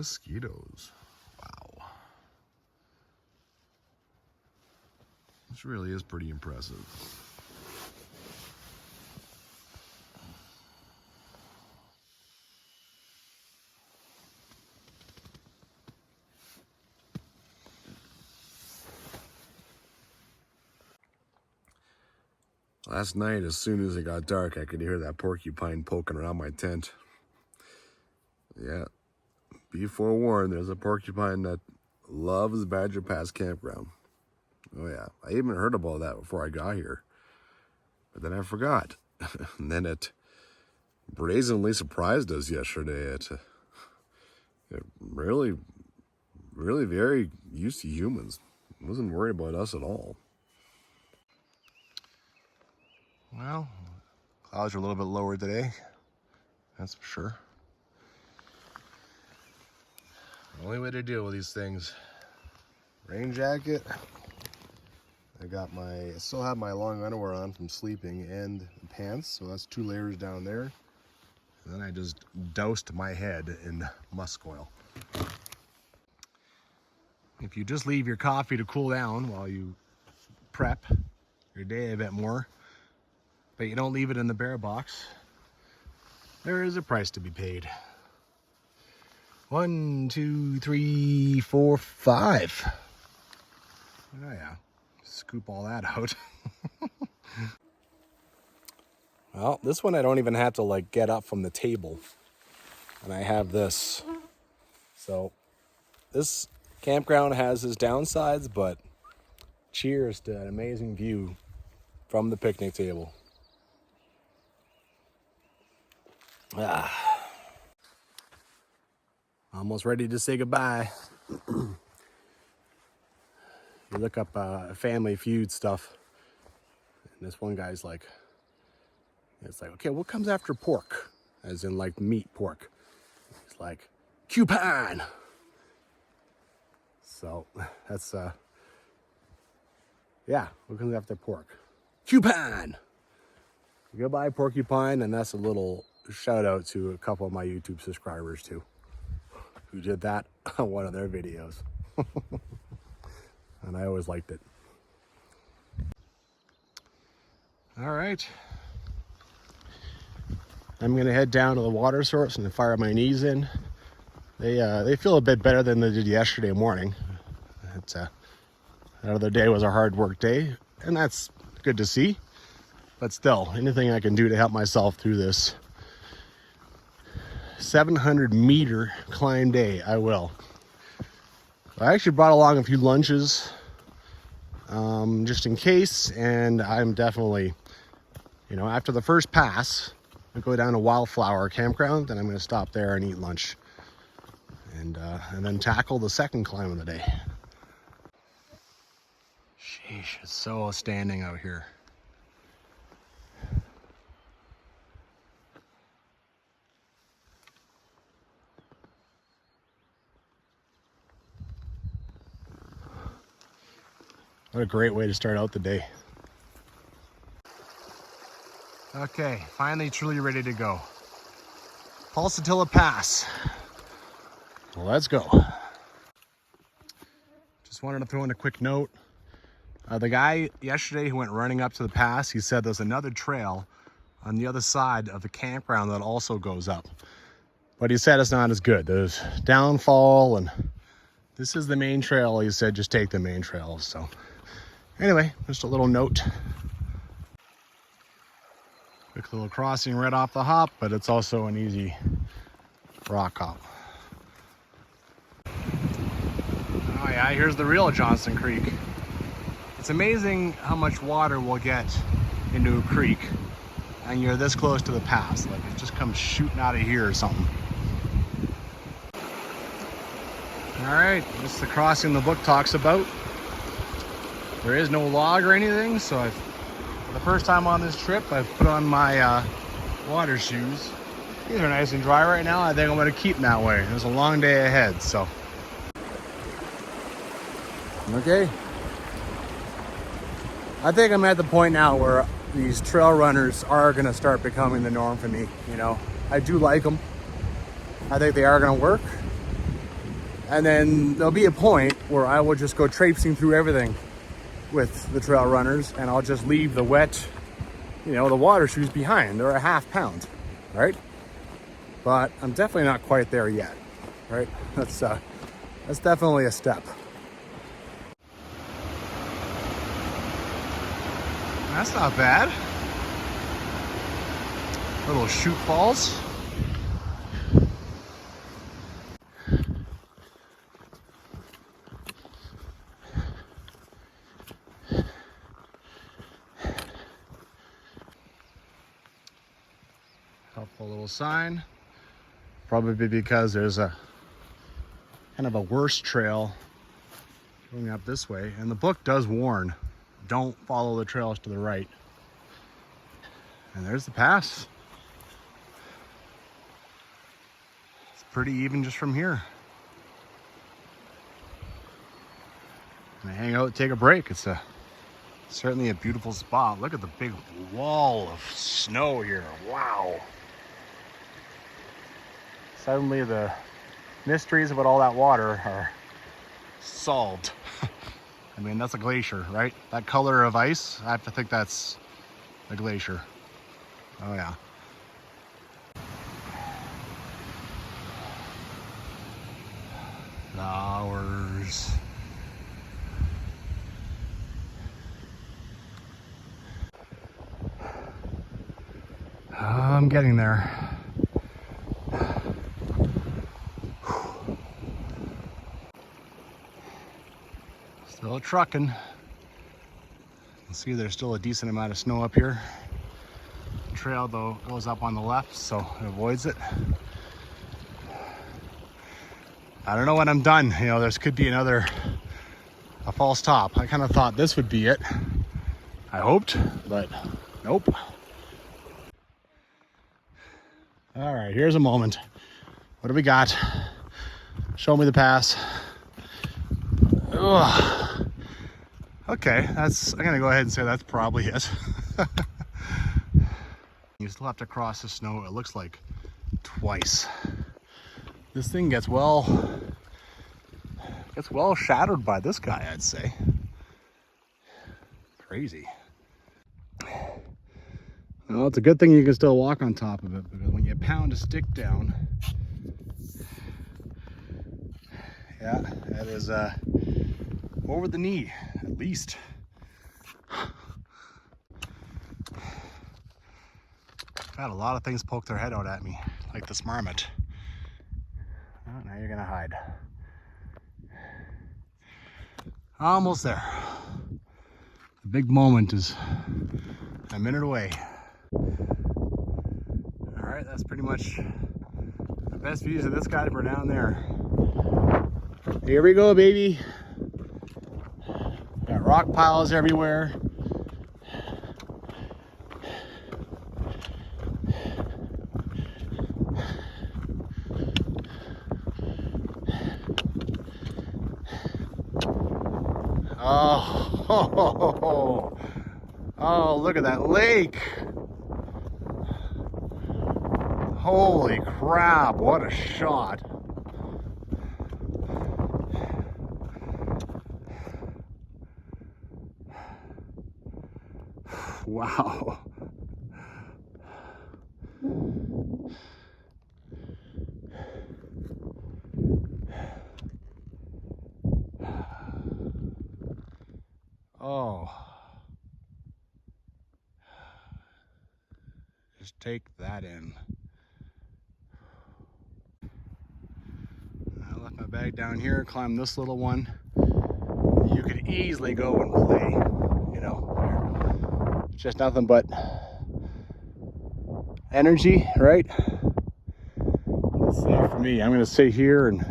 mosquitoes. Wow. This really is pretty impressive. Last night, as soon as it got dark, I could hear that porcupine poking around my tent. Yeah, be forewarned, there's a porcupine that loves Badger Pass Campground. Oh yeah, I even heard about that before I got here. But then I forgot. And then it brazenly surprised us yesterday. It really very used to humans. It wasn't worried about us at all. Well, clouds are a little bit lower today, that's for sure. The only way to deal with these things. Rain jacket. I still have my long underwear on from sleeping and pants, so that's 2 layers down there. And then I just doused my head in musk oil. If you just leave your coffee to cool down while you prep your day a bit more, but you don't leave it in the bear box, there is a price to be paid. 1, 2, 3, 4, 5. Oh yeah, scoop all that out. Well, this one I don't even have to like get up from the table. And I have this. So this campground has its downsides, but cheers to an amazing view from the picnic table. Almost ready to say goodbye. You look up Family Feud stuff, and this one guy's like, it's like, okay, what comes after pork? As in like meat pork. He's like, coupon. So that's, yeah, what comes after pork? Coupon. Goodbye, porcupine, and that's a little shout out to a couple of my YouTube subscribers too, who did that on one of their videos. And I always liked it. All right. I'm gonna head down to the water source and fire my knees in. They feel a bit better than they did yesterday morning. That other day was a hard work day, and that's good to see. But still, anything I can do to help myself through this 700-meter climb day, I will. I actually brought along a few lunches just in case, and I'm definitely, after the first pass, I go down to Wildflower Campground, and I'm going to stop there and eat lunch, and then tackle the second climb of the day. Sheesh, it's so outstanding out here. What a great way to start out the day. Okay, finally truly ready to go. Pulsatilla Pass. Well, let's go. Just wanted to throw in a quick note. The guy yesterday who went running up to the pass, he said there's another trail on the other side of the campground that also goes up. But he said it's not as good. There's downfall, and this is the main trail. He said just take the main trail. So anyway, just a little note. Quick little crossing right off the hop, but it's also an easy rock hop. Oh yeah, here's the real Johnson Creek. It's amazing how much water we'll get into a creek and you're this close to the pass. Like it just comes shooting out of here or something. All right, this is the crossing the book talks about. There is no log or anything, so for the first time on this trip, I've put on my water shoes. These are nice and dry right now. I think I'm gonna keep them that way. There's a long day ahead, so. Okay. I think I'm at the point now where these trail runners are gonna start becoming the norm for me. I do like them. I think they are gonna work. And then there'll be a point where I will just go traipsing through everything with the trail runners, and I'll just leave the wet, the water shoes behind. They're a half pound, right? But I'm definitely not quite there yet, right? That's definitely a step. That's not bad. Little chute falls. Helpful little sign. Probably because there's a kind of a worse trail going up this way. And the book does warn, don't follow the trails to the right. And there's the pass. It's pretty even just from here. And I hang out, take a break. It's certainly a beautiful spot. Look at the big wall of snow here. Wow. Suddenly the mysteries about all that water are solved. I mean, that's a glacier, right? That color of ice, I have to think that's a glacier. Oh yeah. Flowers. I'm getting there. Still trucking. You'll see there's still a decent amount of snow up here. The trail though goes up on the left, so it avoids it. I don't know when I'm done. There could be a false top. I kind of thought this would be it. I hoped, but nope. All right, here's a moment. What do we got? Show me the pass. Ugh. Okay, I'm gonna go ahead and say that's probably it. You still have to cross the snow, it looks like twice. This thing gets well shadowed by this guy, I'd say. Crazy. Well, it's a good thing you can still walk on top of it, because when you pound a stick down, yeah, that is over the knee, at least. Got a lot of things poke their head out at me, like this marmot. Oh, now you're gonna hide. Almost there. The big moment is a minute away. All right, that's pretty much the best views of this guy for down there. Here we go, baby. Got rock piles everywhere. Oh, look at that lake. Holy crap, what a shot. Wow. Oh. Just take that in. I left my bag down here, climbed this little one. You could easily go and play, it's just nothing but energy, right? Let's see, for me, I'm gonna sit here and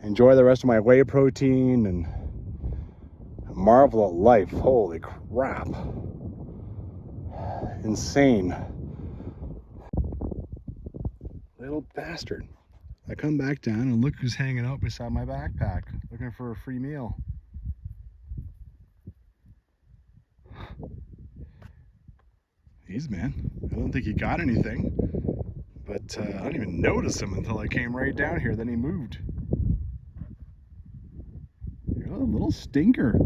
enjoy the rest of my whey protein and marvel at life. Holy crap. Insane. Little bastard. I come back down and look who's hanging out beside my backpack, looking for a free meal. Jeez, man. I don't think he got anything, but I didn't even notice him until I came right down here. Then he moved. real stinker.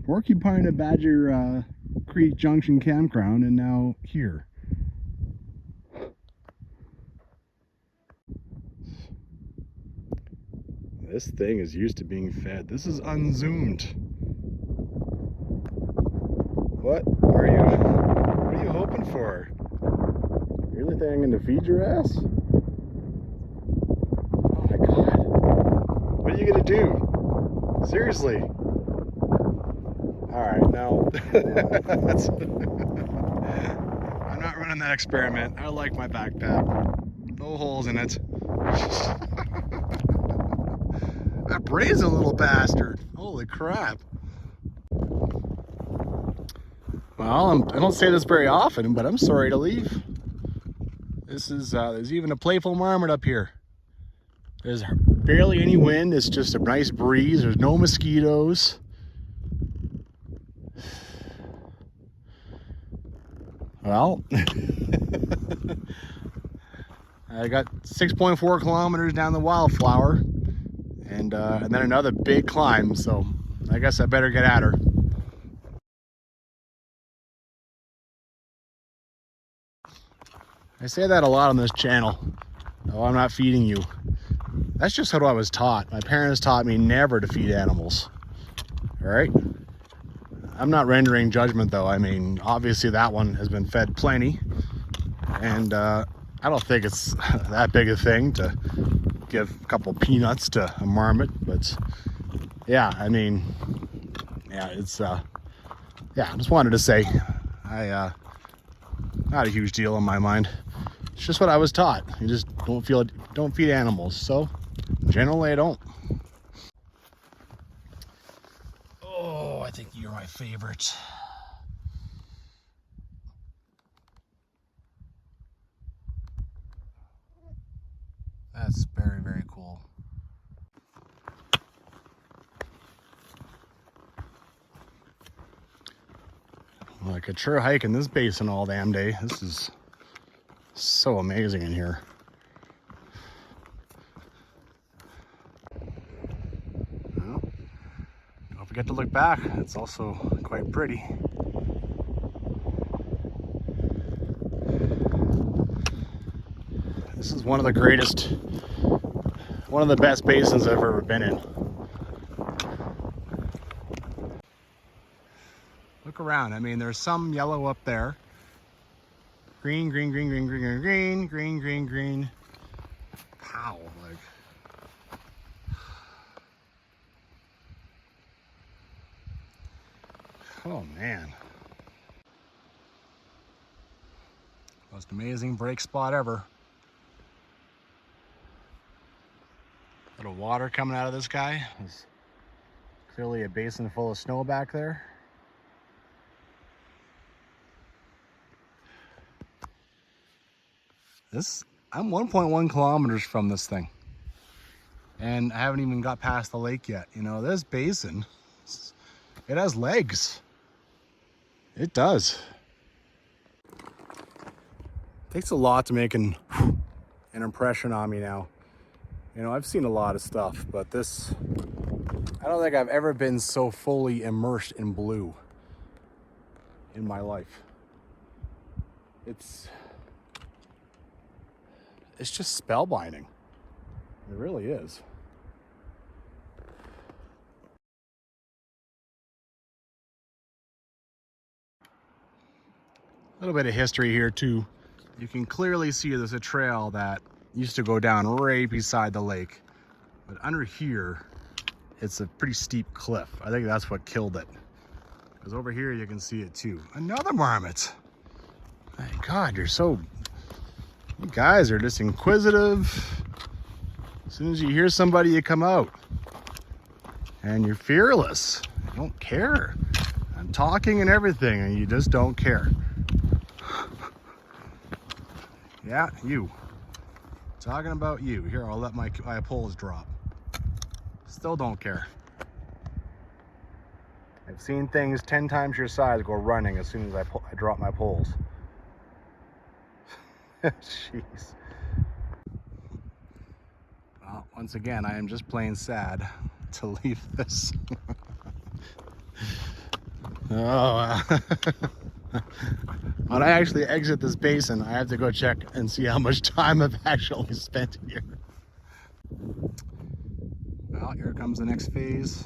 Porcupine at Badger Creek Junction campground, and now here. This thing is used to being fed. This is unzoomed. What are you hoping for? You really think I'm gonna feed your ass? Oh my god. What are you gonna do? Seriously. Alright, now that's I'm not running that experiment. I like my backpack. No holes in it. That brazen little bastard. Holy crap. Well, I don't say this very often, but I'm sorry to leave. This is, there's even a playful marmot up here. There's barely any wind. It's just a nice breeze. There's no mosquitoes. Well, I got 6.4 kilometers down the Wildflower, and then another big climb, so I guess I better get at her. I say that a lot on this channel. Oh, I'm not feeding you. That's just how I was taught. My parents taught me never to feed animals. All right? I'm not rendering judgment, though. I mean, obviously that one has been fed plenty, and I don't think it's that big a thing to give a couple peanuts to a marmot, but yeah, I mean, yeah, it's yeah, I just wanted to say, not a huge deal in my mind. It's just what I was taught. You just don't feed animals. So generally I don't. Oh, I think you're my favorite. That's very, very cool. I could sure hike in this basin all damn day. This is so amazing in here. Well, don't forget to look back. It's also quite pretty. This is one of the best basins I've ever been in. Look around. I mean, there's some yellow up there. Green, green, green, green, green, green, green, green, green, green. Pow, like. Oh man. Most amazing break spot ever. Little water coming out of this guy. There's clearly a basin full of snow back there. I'm 1.1 kilometers from this thing, and I haven't even got past the lake yet. You know, this basin, it has legs. It does. Takes a lot to make an impression on me now. You know, I've seen a lot of stuff, but this, I don't think I've ever been so fully immersed in blue in my life. It's just spellbinding. It really is. A little bit of history here too. You can clearly see there's a trail that used to go down right beside the lake. But under here, it's a pretty steep cliff. I think that's what killed it. Because over here you can see it too. Another marmot. My God, you guys are just inquisitive. As soon as you hear somebody, you come out. And you're fearless. You don't care. I'm talking and everything, and you just don't care. Yeah, you. Talking about you. Here, I'll let my poles drop. Still don't care. I've seen things 10 times your size go running as soon as I drop my poles. Jeez. Well, once again, I am just plain sad to leave this. Oh, when I actually exit this basin, I have to go check and see how much time I've actually spent here. Well, here comes the next phase.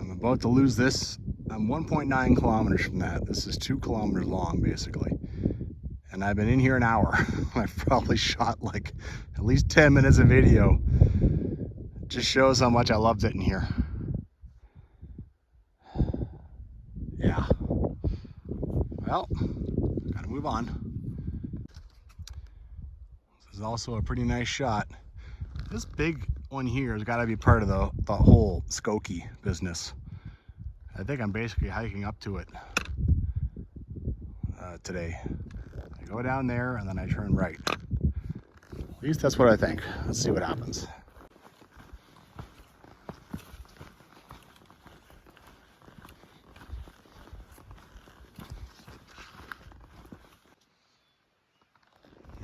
I'm about to lose this. I'm 1.9 kilometers from that. This is 2 kilometers long, basically. And I've been in here an hour. I've probably shot like at least 10 minutes of video. Just shows how much I loved it in here. Yeah. Well, gotta move on. This is also a pretty nice shot. This big one here has got to be part of the whole Skokie business. I think I'm basically hiking up to it today. I go down there and then I turn right. At least that's what I think. Let's see what happens.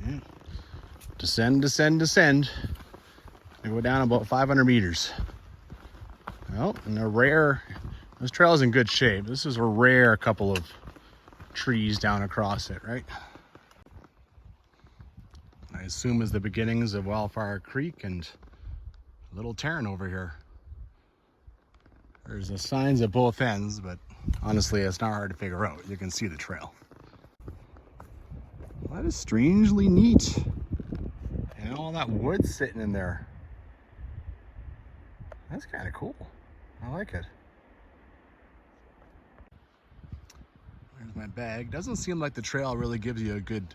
Yeah. Descend, descend, descend. I go down about 500 meters. Well, and this trail is in good shape. This is a rare couple of trees down across it, right? I assume is the beginnings of Wildfire Creek and Little Tarrant over here. There's the signs at both ends, but honestly, it's not hard to figure out. You can see the trail. Well, that is strangely neat. And all that wood sitting in there. That's kind of cool. I like it. There's my bag. Doesn't seem like the trail really gives you a good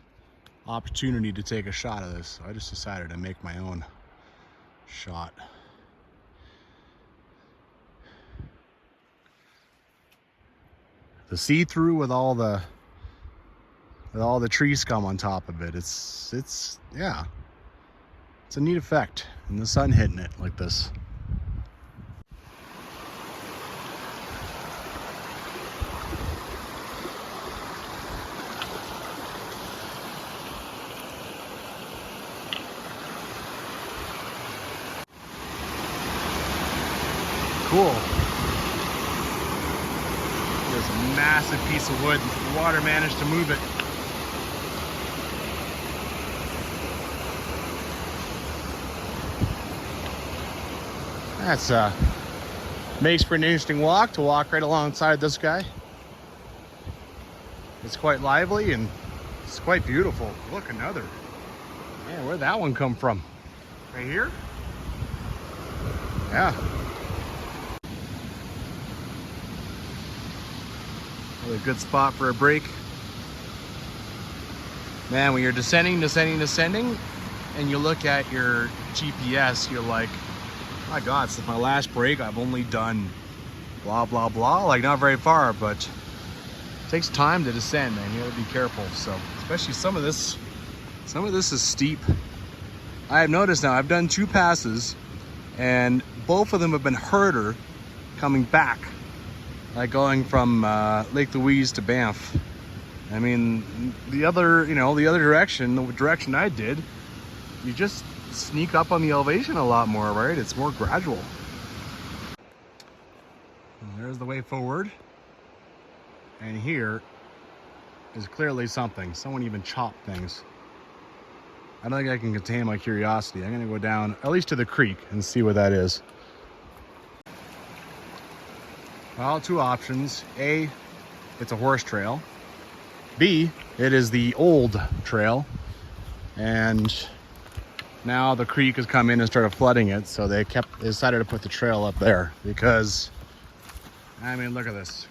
opportunity to take a shot of this, so I just decided to make my own shot. The see-through with all the tree scum on top of it. It's yeah. It's a neat effect, and the sun hitting it like this. Cool. There's a massive piece of wood. The water managed to move it. That's makes for an interesting walk to walk right alongside this guy. It's quite lively and it's quite beautiful. Look, another. Man, where'd that one come from? Right here? Yeah. Really good spot for a break. Man, when you're descending, and you look at your GPS, you're like, my God, since my last break, I've only done blah, blah, blah. Like, not very far, but it takes time to descend, man. You gotta be careful. So, especially some of this is steep. I have noticed now, I've done 2 passes, and both of them have been harder coming back. Like going from Lake Louise to Banff. I mean, the other direction, the direction I did, you just sneak up on the elevation a lot more, right? It's more gradual. And there's the way forward. And here is clearly something. Someone even chopped things. I don't think I can contain my curiosity. I'm gonna go down at least to the creek and see what that is. Well, 2 options. A, it's a horse trail. B, it is the old trail. And now the creek has come in and started flooding it, so they decided to put the trail up there because, I mean, look at this.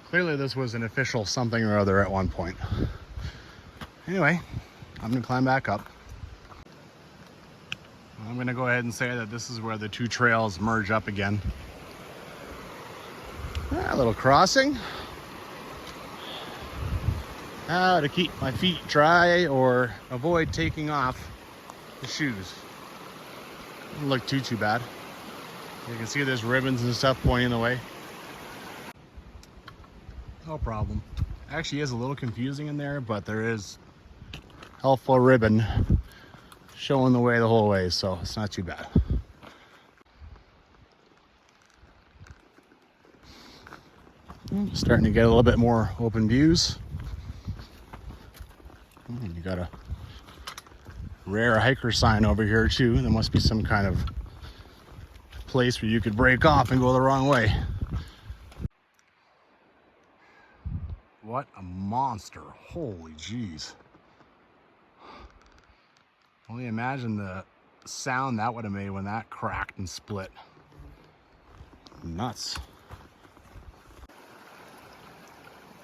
Clearly this was an official something or other at one point. Anyway, I'm gonna climb back up. I'm gonna go ahead and say that this is where the 2 trails merge up again. A little crossing. How to keep my feet dry or avoid taking off the shoes. Doesn't look too bad. You can see there's ribbons and stuff pointing the way. No problem. Actually is a little confusing in there, but there is helpful ribbon showing the way the whole way, so it's not too bad. Starting to get a little bit more open views. You got a rare hiker sign over here too. There must be some kind of place where you could break off and go the wrong way. What a monster. Holy jeez. Only imagine the sound that would have made when that cracked and split. Nuts.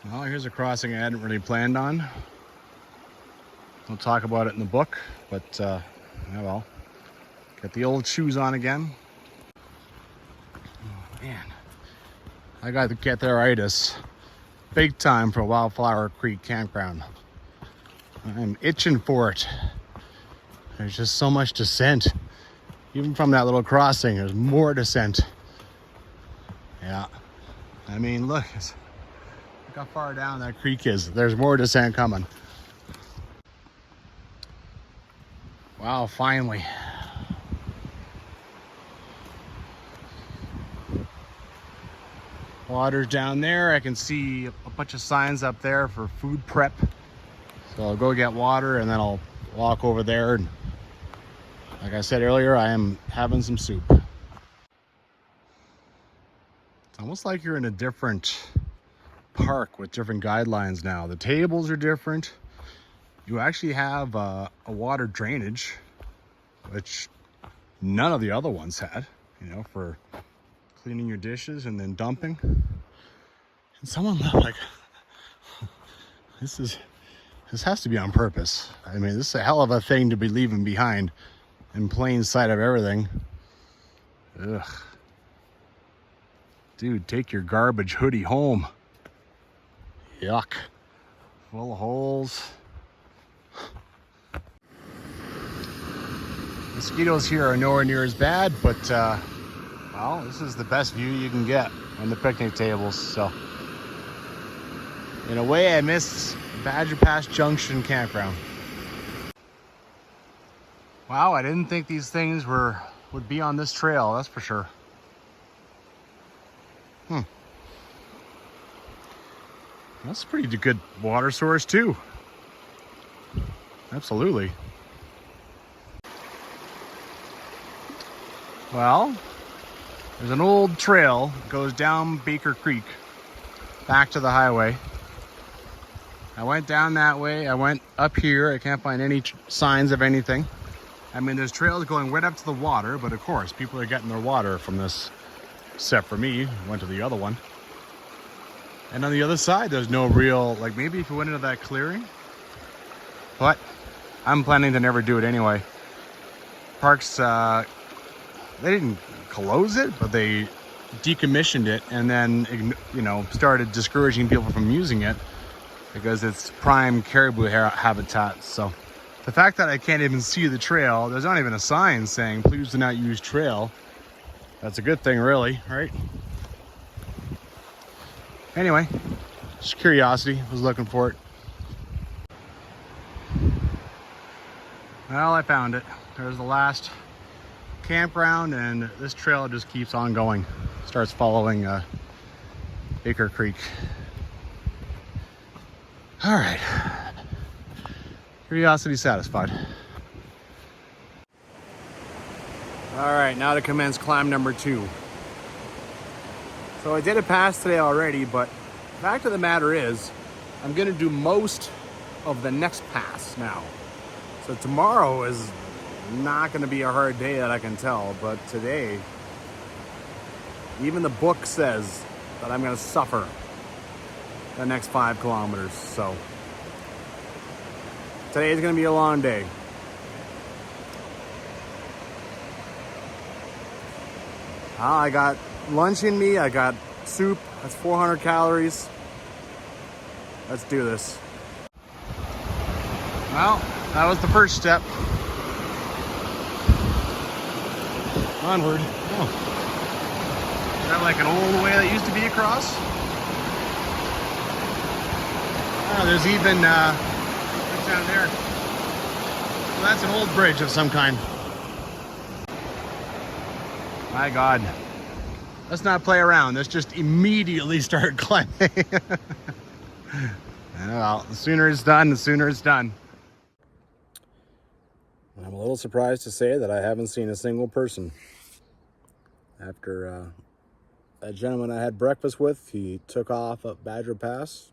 Well, here's a crossing I hadn't really planned on. Don't talk about it in the book, but oh well. Get the old shoes on again. Oh, man, I got the get-there-itis big time for Wildflower Creek Campground. I'm itching for it. There's just so much descent. Even from that little crossing, there's more descent. Yeah. I mean, look how far down that creek is. There's more descent coming. Wow, finally. Water's down there. I can see a bunch of signs up there for food prep. So I'll go get water and then I'll walk over there. And like I said earlier, I am having some soup. It's almost like you're in a different park with different guidelines now. The tables are different. You actually have a water drainage, which none of the other ones had, you know, for cleaning your dishes and then dumping. And someone like, this has to be on purpose. I mean, this is a hell of a thing to be leaving behind in plain sight of everything. Ugh. Dude, take your garbage hoodie home. Yuck. Full of holes. Mosquitoes here are nowhere near as bad, but well, this is the best view you can get on the picnic tables. So in a way, I missed Pass Junction campground. Wow, I didn't think these things would be on this trail, that's for sure. That's a pretty good water source too. Absolutely. Well, there's an old trail that goes down Baker Creek back to the highway. I went down that way. I went up here. I can't find any signs of anything. I mean, there's trails going right up to the water, but of course, people are getting their water from this, except for me. I went to the other one. And on the other side, there's no real, like maybe if you went into that clearing, but I'm planning to never do it anyway. Parks, they didn't close it, but they decommissioned it and then, you know, started discouraging people from using it because it's prime caribou habitat. So the fact that I can't even see the trail, there's not even a sign saying, please do not use trail. That's a good thing, really, right? Anyway, just curiosity, was looking for it. Well, I found it. There's the last campground, and this trail just keeps on going. Starts following Baker Creek. All right, curiosity satisfied. All right, now to commence climb number 2. So I did a pass today already, but the fact of the matter is, I'm gonna do most of the next pass now. So tomorrow is not gonna be a hard day that I can tell, but today, even the book says that I'm gonna suffer the next 5 kilometers. So today is gonna be a long day. I got lunch in me, I got soup, that's 400 calories. Let's do this. Well, that was the first step. Onward. Oh. Is that like an old way that used to be across? Oh, there's even, what's down there? Well, that's an old bridge of some kind. My God. Let's not play around. Let's just immediately start climbing. Well, the sooner it's done, the sooner it's done. I'm a little surprised to say that I haven't seen a single person. After that gentleman I had breakfast with, he took off up Badger Pass.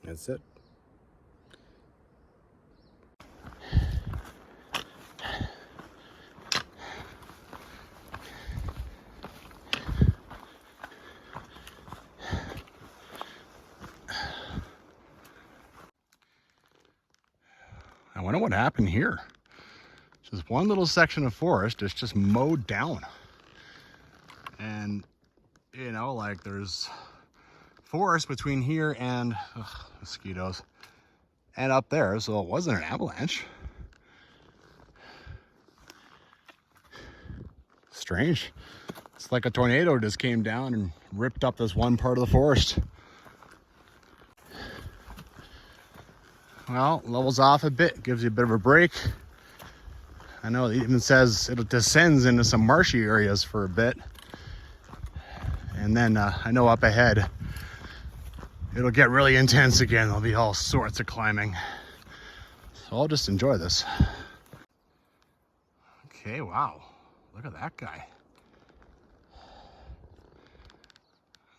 That's it. I wonder what happened here. Just one little section of forest is just mowed down. And, you know, like there's forest between here and mosquitoes and up there, so it wasn't an avalanche. Strange. It's like a tornado just came down and ripped up this one part of the forest. Well, levels off a bit, gives you a bit of a break. I know it even says it descends into some marshy areas for a bit. And then I know up ahead, it'll get really intense again. There'll be all sorts of climbing. So I'll just enjoy this. Okay, wow. Look at that guy.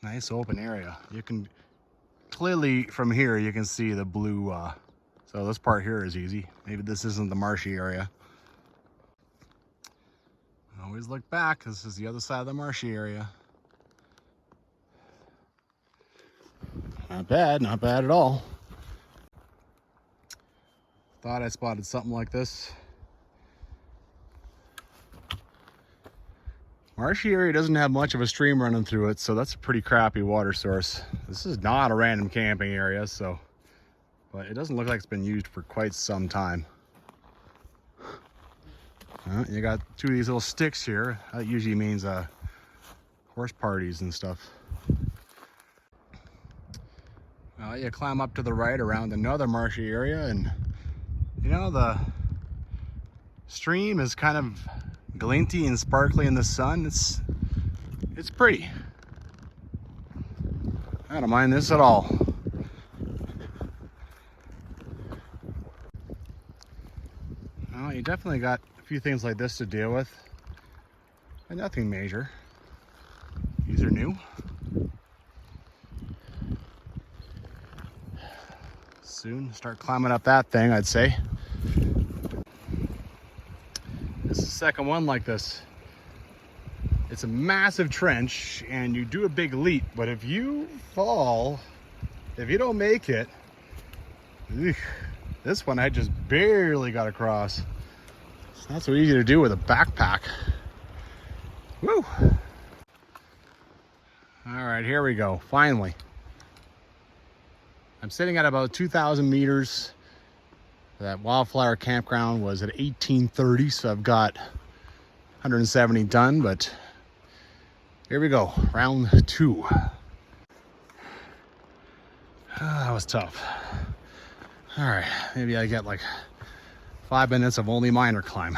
Nice open area. You can clearly from here, you can see the blue. So this part here is easy. Maybe this isn't the marshy area. Always look back. This is the other side of the marshy area. Not bad at all. Thought I spotted something like this. Marshy area doesn't have much of a stream running through it, so that's a pretty crappy water source. This is not a random camping area, but it doesn't look like it's been used for quite some time. You got two of these little sticks here. That usually means horse parties and stuff. Well, you climb up to the right around another marshy area, and you know, the stream is kind of glinty and sparkly in the sun. It's pretty. I don't mind this at all. Well, you definitely got a few things like this to deal with, but nothing major. These are new. Soon start climbing up that thing, I'd say. This is the second one like this. It's a massive trench and you do a big leap, but if you fall, if you don't make it, this one I just barely got across. It's not so easy to do with a backpack. Woo! All right, here we go, finally. I'm sitting at about 2,000 meters. That wildflower campground was at 1830, so I've got 170 done, but here we go, round 2. That was tough. All right, maybe I get like 5 minutes of only minor climb.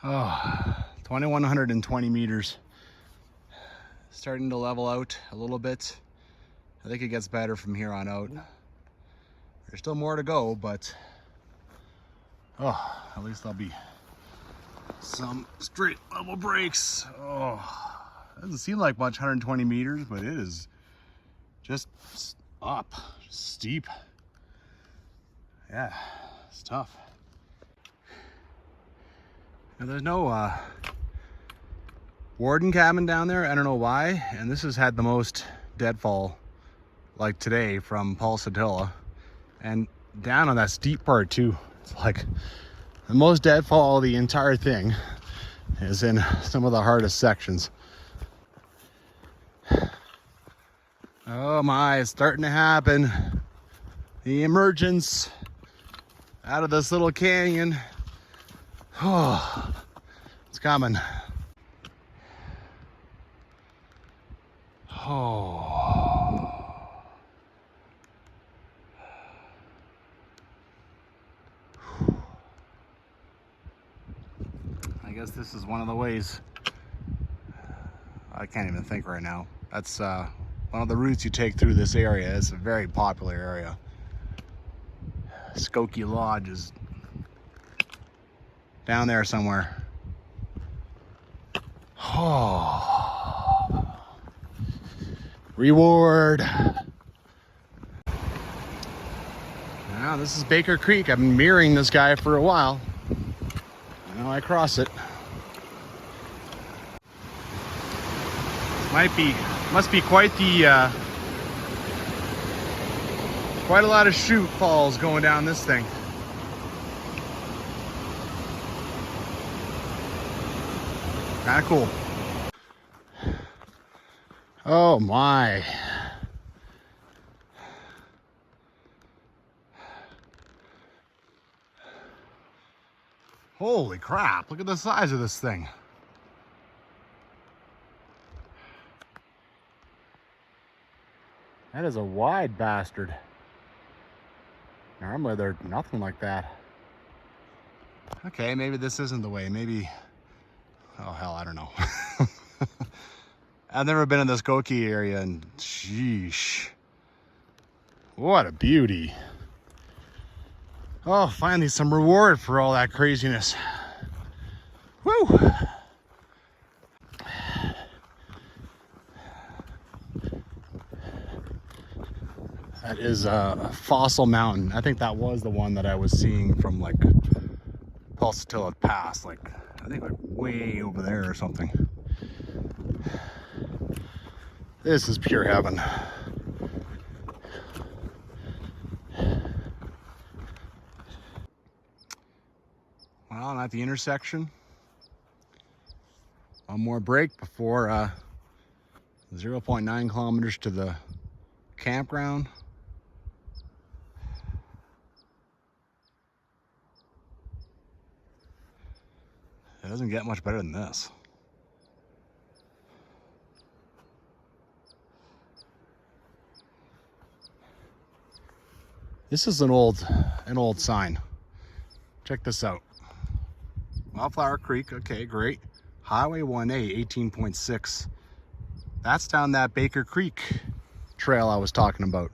Oh, 2,120 meters. Starting to level out a little bit. I think it gets better from here on out. There's still more to go, but at least there'll be some straight level breaks. Doesn't seem like much, 120 meters, but it is just up, steep. Yeah, it's tough. Now there's no warden cabin down there. I don't know why, and this has had the most deadfall like today from Pulsatilla, and down on that steep part too. It's like the most deadfall of the entire thing is in some of the hardest sections. Oh my, it's starting to happen. The emergence out of this little canyon. Oh, it's coming. Oh. I guess this is one of the ways. I can't even think right now. That's one of the routes you take through this area. It's a very popular area. Skokie Lodge is down there somewhere. Oh. Reward. Now this is Baker Creek. I've been mirroring this guy for a while. Now I cross it. Must be quite the quite a lot of chute falls going down this thing. Kind of cool. Oh my. Holy crap, look at the size of this thing. That is a wide bastard. Normally they're nothing like that. Okay, maybe this isn't the way. Maybe, oh hell, I don't know. I've never been in this Skokie area, and sheesh. What a beauty. Oh, finally some reward for all that craziness. Woo! That is a Fossil Mountain. I think that was the one that I was seeing from like Pulsatilla Pass, like I think like way over there or something. This is pure heaven. Well, I'm at the intersection. One more break before 0.9 kilometers to the campground. It doesn't get much better than this. This is an old sign. Check this out. Wildflower Creek, okay, great. Highway 1A, 18.6. That's down that Baker Creek trail I was talking about.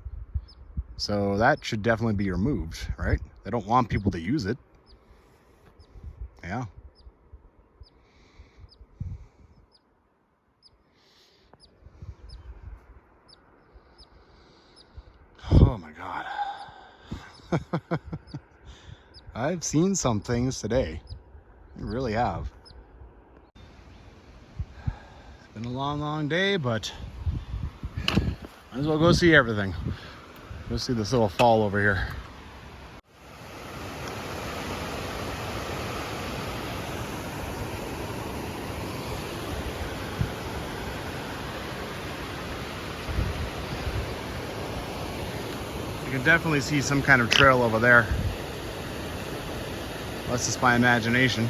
So that should definitely be removed, right? They don't want people to use it. Yeah. Oh my God. I've seen some things today. I really have. It's been a long, long day, but might as well go see everything. Go see this little fall over here. You can definitely see some kind of trail over there. That's just my imagination.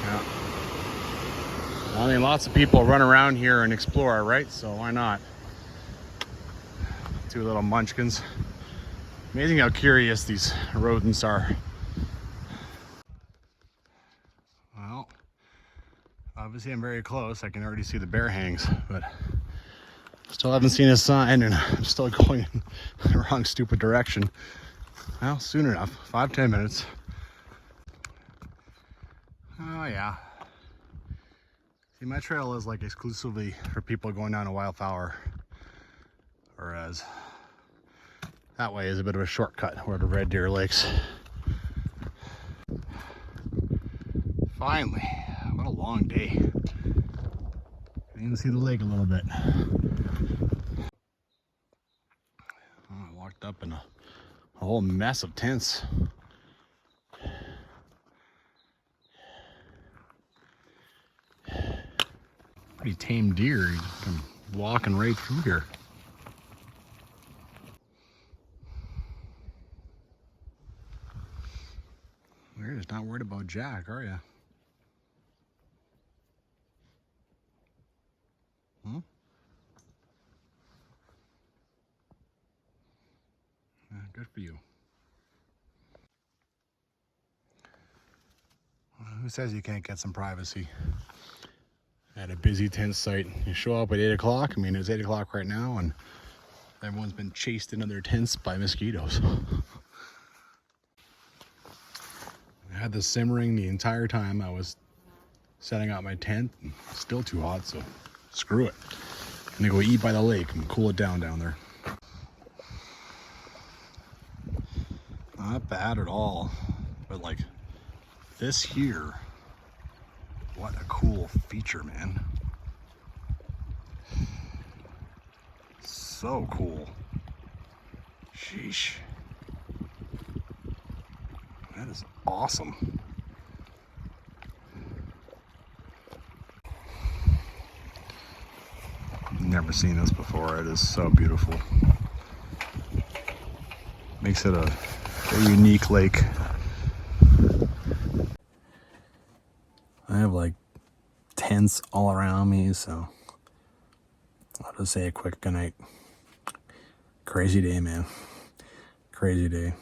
Yeah. I mean, lots of people run around here and explore, right? So why not? Two little munchkins. Amazing how curious these rodents are. Well, obviously I'm very close. I can already see the bear hangs, but still haven't seen a sign, and I'm still going in the wrong stupid direction. Well, soon enough, 5-10 minutes. Oh yeah. See, my trail is like exclusively for people going down to Wildflower, whereas that way is a bit of a shortcut where the Red Deer Lakes. Finally, what a long day. Can even see the lake a little bit. Oh, I walked up in a whole mess of tents. Pretty tame deer. You come walking right through here. You're just not worried about Jack, are you? Hmm? Good for you. Who says you can't get some privacy at a busy tent site? You show up at 8 o'clock. I mean, it's 8 o'clock right now, and everyone's been chased into their tents by mosquitoes. I had this simmering the entire time I was setting up my tent. Still too hot, so screw it. I'm gonna go eat by the lake and cool it down there. Not bad at all, but like this here, what a cool feature, man. So cool. Sheesh. That is awesome. Never seen this before. It is so beautiful. Makes it a unique lake. I have like tents all around me, so I'll just say a quick goodnight. Crazy day, man. Crazy day.